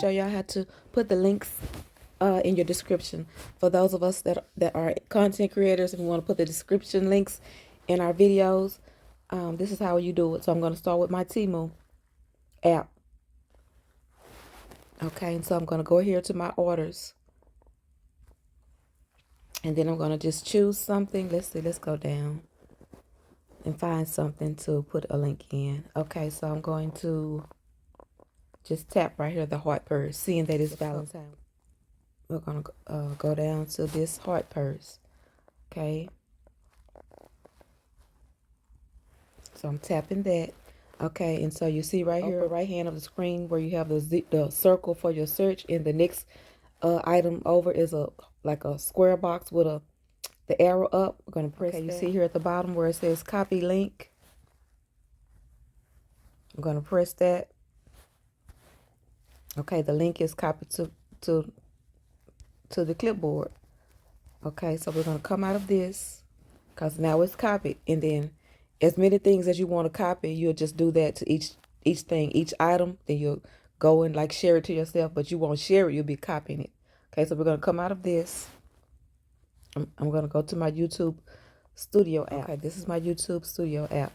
show y'all how to put the links in your description. For those of us that are content creators and we want to put the description links in our videos, this is how you do it. So I'm going to start with my Temu app. Okay, and so I'm going to go here to my orders. And then I'm going to just choose something. Let's see, let's go down and find something to put a link in. Okay, so I'm going to just tap right here, the heart purse, seeing that it's Valentine. We're going to go down to this heart purse. Okay. So I'm tapping that. Okay, and so you see right here, right hand of the screen where you have the circle for your search, and the next item over is like a square box with the arrow up. We're going to press that. You see here at the bottom where it says copy link. I'm going to press that. Okay, the link is copied to the clipboard. Okay, so we're going to come out of this because now it's copied, and then as many things as you want to copy, you'll just do that to each thing, each item. Then you'll go and like share it to yourself, but you won't share it. You'll be copying it. Okay, so we're going to come out of this. I'm going to go to my YouTube Studio app. Okay, this is my YouTube Studio app.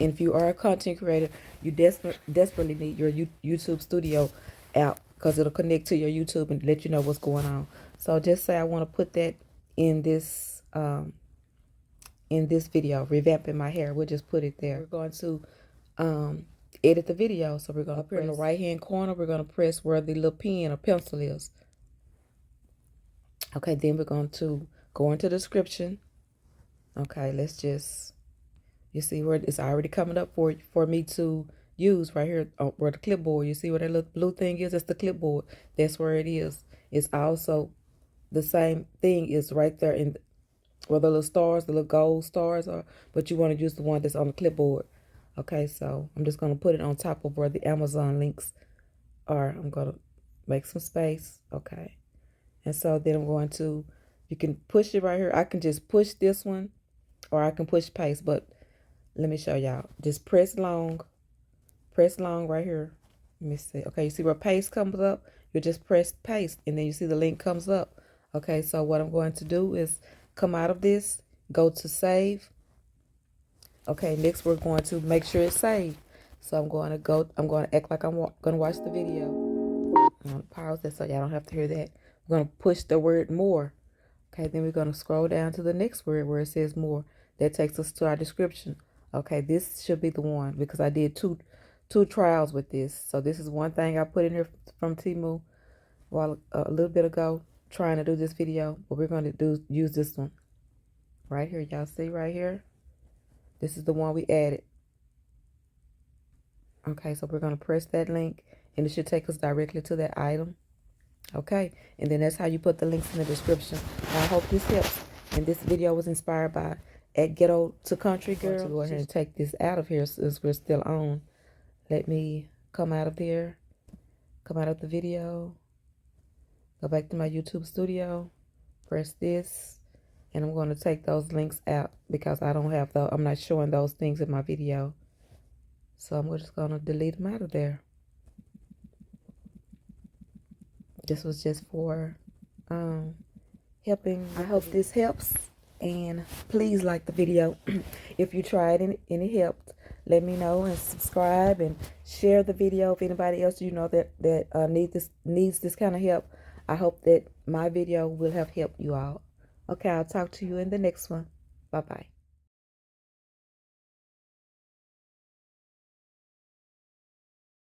And if you are a content creator, you desperately need your YouTube Studio app because it'll connect to your YouTube and let you know what's going on. So just say I want to put that in this video, revamping my hair. We'll just put it there. We're going to edit the video. So we're going to press in the right hand corner. We're going to press where the little pen or pencil is. Okay, then we're going to go into the description. Okay, let's just, you see where it's already coming up for me to use right here where the clipboard. You see where that little blue thing is? That's the clipboard. That's where it is. It's also the same thing is right there in where the little stars, the little gold stars are, but you want to use the one that's on the clipboard. Okay, so I'm just going to put it on top of where the Amazon links are. I'm going to make some space. Okay. And so then I'm going to, you can push it right here. I can just push this one or I can push paste, but let me show y'all. Just press long right here. Let me see. Okay, you see where paste comes up? You just press paste and then you see the link comes up. Okay, so what I'm going to do is come out of this, go to save. Okay, next we're going to make sure it's saved. So I'm going to act like I'm going to watch the video. I'm going to pause that so y'all don't have to hear that. We're going to push the word more. Okay, then we're going to scroll down to the next word where it says more. That takes us to our description. Okay, this should be the one because I did two trials with this. So this is one thing I put in here from Temu a little bit ago trying to do this video. But we're going to use this one right here. Y'all see right here? This is the one we added. Okay, so we're going to press that link and it should take us directly to that item. Okay, and then that's how you put the links in the description. I hope this helps. And this video was inspired by At Ghetto to Country Girl. Go ahead and take this out of here since we're still on. Let me come out of there, come out of the video, go back to my YouTube studio, press this, and I'm going to take those links out because I don't have I'm not showing those things in my video. So I'm just going to delete them out of there. This was just for helping. I hope this helps, and please like the video if you tried and it helped. Let me know and subscribe and share the video if anybody else you know that needs this kind of help. I hope that my video will have helped you all. Okay, I'll talk to you in the next one. Bye-bye.